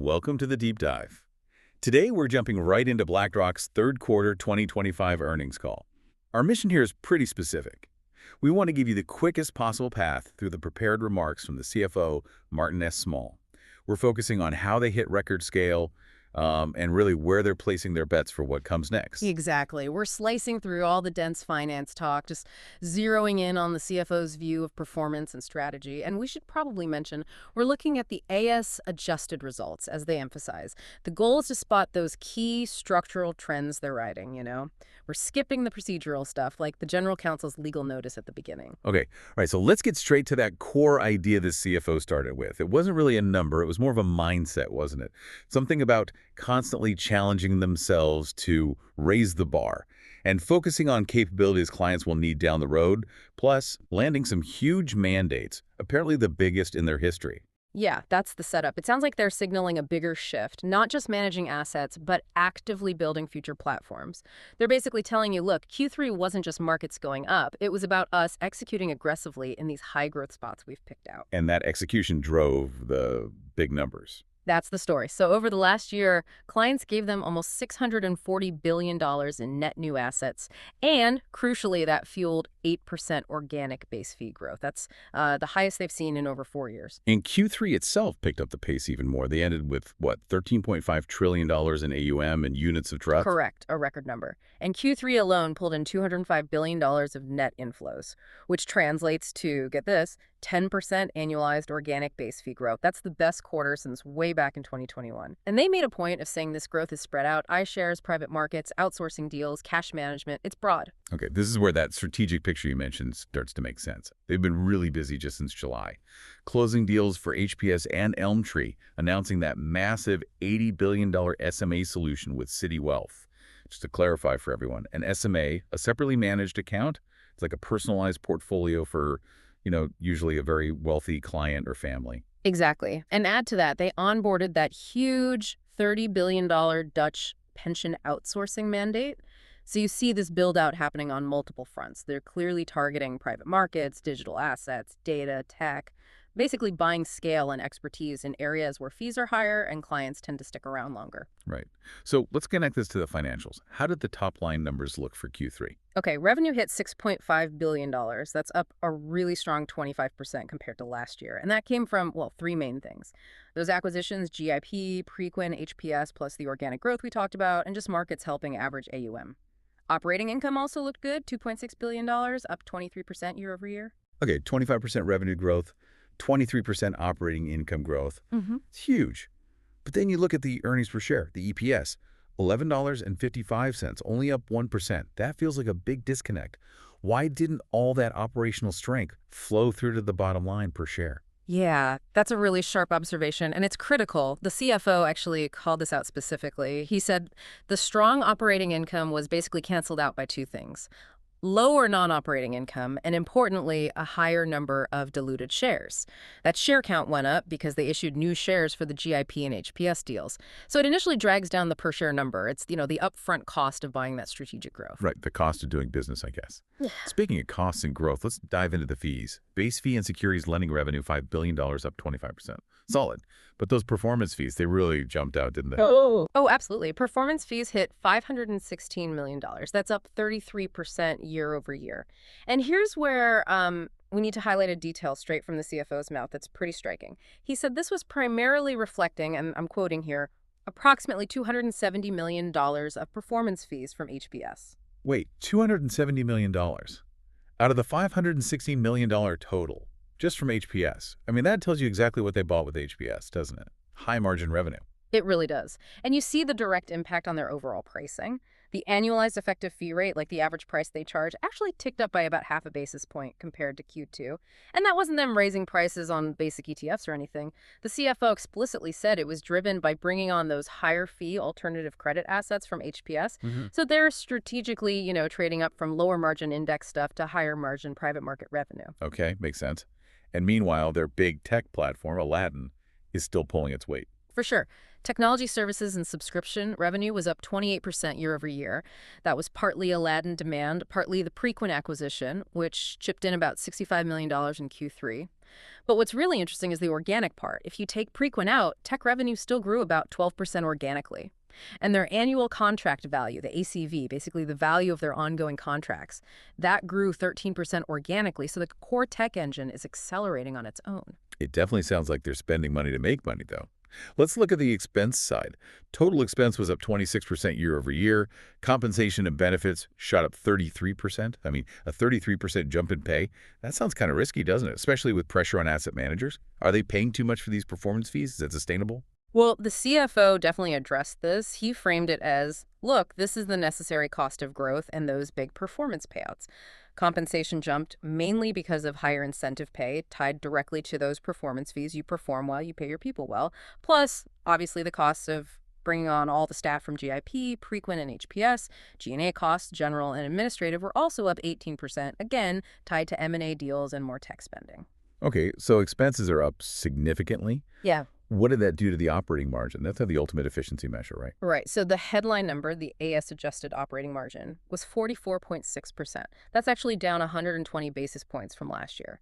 welcome to the deep dive. Today, we're jumping right into BlackRock's third quarter 2025 earnings call. Our mission here is pretty specific. We want to give you the quickest possible path through the prepared remarks from the CFO, Martin S. Small. We're focusing on how they hit record scale and really where they're placing their bets for what comes next. Exactly. We're slicing through all the dense finance talk, just zeroing in on the CFO's view of performance and strategy. And we should probably mention we're looking at the AS adjusted results, as they emphasize. The goal is to spot those key structural trends they're riding, We're skipping the procedural stuff, like the general counsel's legal notice at the beginning. Okay, all right, so let's get straight to that core idea the CFO started with. It wasn't really a number, it was more of a mindset, wasn't it? Something about constantly challenging themselves to raise the bar and focusing on capabilities clients will need down the road, plus landing some huge mandates, apparently the biggest in their history. Yeah, that's the setup. It sounds like they're signaling a bigger shift, not just managing assets, but actively building future platforms. They're basically telling you, look, Q3 wasn't just markets going up. It was about us executing aggressively in these high-growth spots we've picked out. And that execution drove the big numbers. That's the story. So over the last year, clients gave them almost $640 billion in net new assets. And crucially, that fueled 8% organic base fee growth. That's the highest they've seen in over 4 years. And Q3 itself picked up the pace even more. They ended with, what, $13.5 trillion in AUM and units of trust? Correct, a record number. And Q3 alone pulled in $205 billion of net inflows, which translates to, get this, 10% annualized organic base fee growth. That's the best quarter since way back in 2021. And they made a point of saying this growth is spread out. iShares, private markets, outsourcing deals, cash management. It's broad. Okay, this is where that strategic picture you mentioned starts to make sense. They've been really busy just since July. Closing deals for HPS and Elmtree, announcing that massive $80 billion SMA solution with Citi Wealth. Just to clarify for everyone, an SMA, a separately managed account, it's like a personalized portfolio for usually a very wealthy client or family. Exactly. And add to that, they onboarded that huge $30 billion Dutch pension outsourcing mandate. So you see this build-out happening on multiple fronts. They're clearly targeting private markets, digital assets, data, tech, basically buying scale and expertise in areas where fees are higher and clients tend to stick around longer. Right. So let's connect this to the financials. How did the top line numbers look for Q3? Okay, revenue hit $6.5 billion. That's up a really strong 25% compared to last year. And that came from, well, three main things. Those acquisitions, GIP, Preqin, HPS, plus the organic growth we talked about, and just markets helping average AUM. Operating income also looked good, $2.6 billion, up 23% year over year. Okay, 25% revenue growth, 23% operating income growth. It's huge. But then you look at the earnings per share, the EPS, $11.55, only up 1%. That feels like a big disconnect. Why didn't all that operational strength flow through to the bottom line per share? Yeah, that's a really sharp observation, and it's critical. The CFO actually called this out specifically. He said the strong operating income was basically canceled out by two things: lower non-operating income, and importantly, a higher number of diluted shares. That share count went up because they issued new shares for the GIP and HPS deals. So it initially drags down the per share number. It's, the upfront cost of buying that strategic growth. Right, the cost of doing business, I guess. Yeah. Speaking of costs and growth, let's dive into the fees. Base fee and securities lending revenue, $5 billion, up 25%. Solid. But those performance fees, they really jumped out, didn't they? Oh, absolutely. Performance fees hit $516 million. That's up 33% year over year. And here's where we need to highlight a detail straight from the CFO's mouth that's pretty striking. He said this was primarily reflecting, and I'm quoting here, approximately $270 million of performance fees from HPS. Wait, $270 million out of the $516 million total, just from HPS. I mean, that tells you exactly what they bought with HPS, doesn't it? High margin revenue. It really does. And you see the direct impact on their overall pricing. The annualized effective fee rate, like the average price they charge, actually ticked up by about half a basis point compared to Q2. And that wasn't them raising prices on basic ETFs or anything. The CFO explicitly said it was driven by bringing on those higher fee alternative credit assets from HPS. So they're strategically, trading up from lower margin index stuff to higher margin private market revenue. Okay, makes sense. And meanwhile, their big tech platform, Aladdin, is still pulling its weight. For sure. Technology services and subscription revenue was up 28% year over year. That was partly Aladdin demand, partly the Preqin acquisition, which chipped in about $65 million in Q3. But what's really interesting is the organic part. If you take Preqin out, tech revenue still grew about 12% organically. And their annual contract value, the ACV, basically the value of their ongoing contracts, that grew 13% organically. So the core tech engine is accelerating on its own. It definitely sounds like they're spending money to make money, though. Let's look at the expense side. Total expense was up 26% year over year. Compensation and benefits shot up 33%. I mean, a 33% jump in pay. That sounds kind of risky, doesn't it? Especially with pressure on asset managers. Are they paying too much for these performance fees? Is that sustainable? Well, the CFO definitely addressed this. He framed it as, look, this is the necessary cost of growth and those big performance payouts. Compensation jumped mainly because of higher incentive pay tied directly to those performance fees. You perform well, you pay your people well. Plus, obviously, the costs of bringing on all the staff from GIP, Preqin, and HPS. G&A costs, general and administrative, were also up 18%, again, tied to M&A deals and more tech spending. Okay, so expenses are up significantly. Yeah. What did that do to the operating margin? That's the ultimate efficiency measure, right? Right. So the headline number, the AS adjusted operating margin, was 44.6%. That's actually down 120 basis points from last year.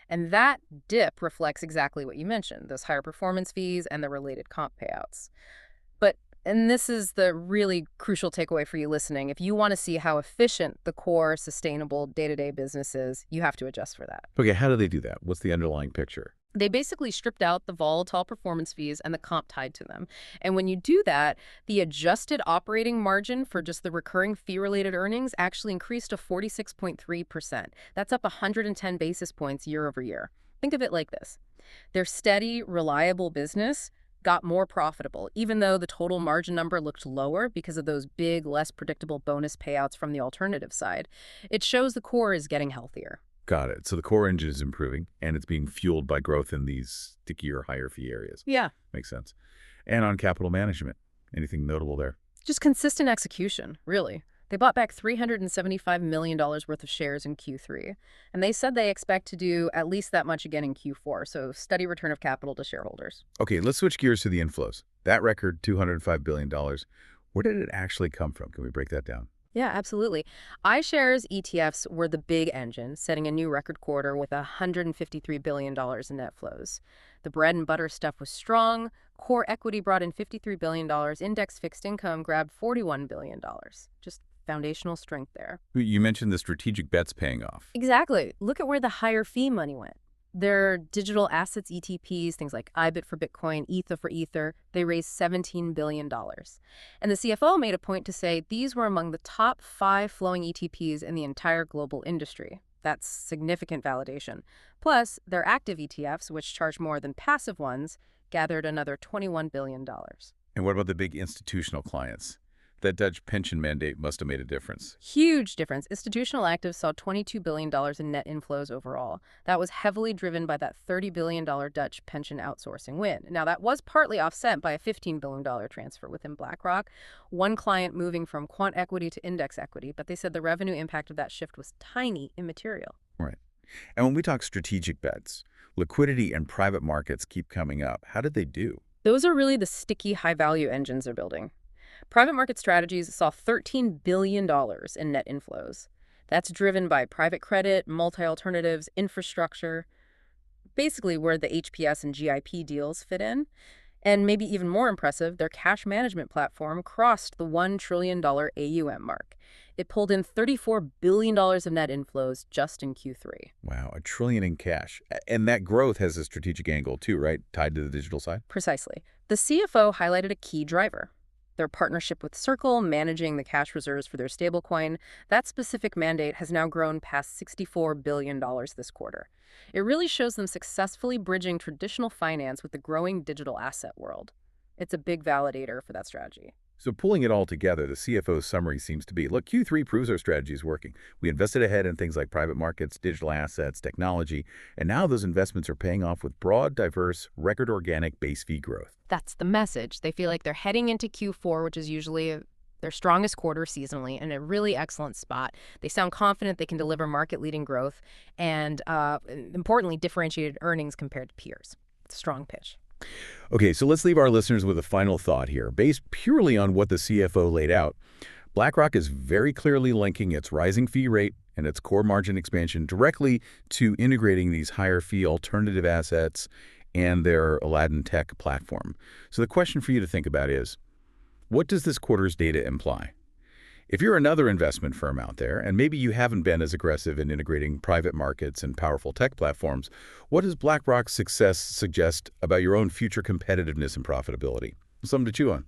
And that dip reflects exactly what you mentioned, those higher performance fees and the related comp payouts. And this is the really crucial takeaway for you listening. If you want to see how efficient the core, sustainable, day-to-day business is, you have to adjust for that. Okay, how do they do that? What's the underlying picture? They basically stripped out the volatile performance fees and the comp tied to them. And when you do that, the adjusted operating margin for just the recurring fee-related earnings actually increased to 46.3%. That's up 110 basis points year over year. Think of it like this. Their steady, reliable business got more profitable, even though the total margin number looked lower because of those big, less predictable bonus payouts from the alternative side. It shows the core is getting healthier. Got it. So the core engine is improving, and it's being fueled by growth in these stickier, higher fee areas. Yeah. Makes sense. And on capital management, anything notable there? Just consistent execution, really. They bought back $375 million worth of shares in Q3, and they said they expect to do at least that much again in Q4, so steady return of capital to shareholders. Okay, let's switch gears to the inflows. That record, $205 billion, where did it actually come from? Can we break that down? Yeah, absolutely. iShares ETFs were the big engine, setting a new record quarter with $153 billion in net flows. The bread and butter stuff was strong. Core equity brought in $53 billion. Index fixed income grabbed $41 billion. Just foundational strength there. You mentioned the strategic bets paying off. Exactly. Look at where the higher fee money went. Their digital assets ETPs, things like IBIT for Bitcoin, Ether for Ether, they raised $17 billion. And the CFO made a point to say these were among the top 5 flowing ETPs in the entire global industry. That's significant validation. Plus, their active ETFs, which charge more than passive ones, gathered another $21 billion. And what about the big institutional clients? That Dutch pension mandate must have made a difference. Huge difference. Institutional actives saw $22 billion in net inflows overall. That was heavily driven by that $30 billion Dutch pension outsourcing win. Now, that was partly offset by a $15 billion transfer within BlackRock, one client moving from quant equity to index equity, but they said the revenue impact of that shift was tiny, immaterial. Right. And when we talk strategic bets, liquidity and private markets keep coming up. How did they do? Those are really the sticky, high-value engines they're building. Private market strategies saw $13 billion in net inflows. That's driven by private credit, multi-alternatives, infrastructure, basically where the HPS and GIP deals fit in. And maybe even more impressive, their cash management platform crossed the $1 trillion AUM mark. It pulled in $34 billion of net inflows just in Q3. Wow, $1 trillion in cash. And that growth has a strategic angle too, right? Tied to the digital side? Precisely. The CFO highlighted a key driver. Their partnership with Circle, managing the cash reserves for their stablecoin, that specific mandate has now grown past $64 billion this quarter. It really shows them successfully bridging traditional finance with the growing digital asset world. It's a big validator for that strategy. So pulling it all together, the CFO's summary seems to be, look, Q3 proves our strategy is working. We invested ahead in things like private markets, digital assets, technology, and now those investments are paying off with broad, diverse, record organic base fee growth. That's the message. They feel like they're heading into Q4, which is usually their strongest quarter seasonally, in a really excellent spot. They sound confident they can deliver market-leading growth and, importantly, differentiated earnings compared to peers. It's a strong pitch. Okay, so let's leave our listeners with a final thought here. Based purely on what the CFO laid out, BlackRock is very clearly linking its rising fee rate and its core margin expansion directly to integrating these higher fee alternative assets and their Aladdin tech platform. So the question for you to think about is, what does this quarter's data imply? If you're another investment firm out there, and maybe you haven't been as aggressive in integrating private markets and powerful tech platforms, what does BlackRock's success suggest about your own future competitiveness and profitability? Something to chew on.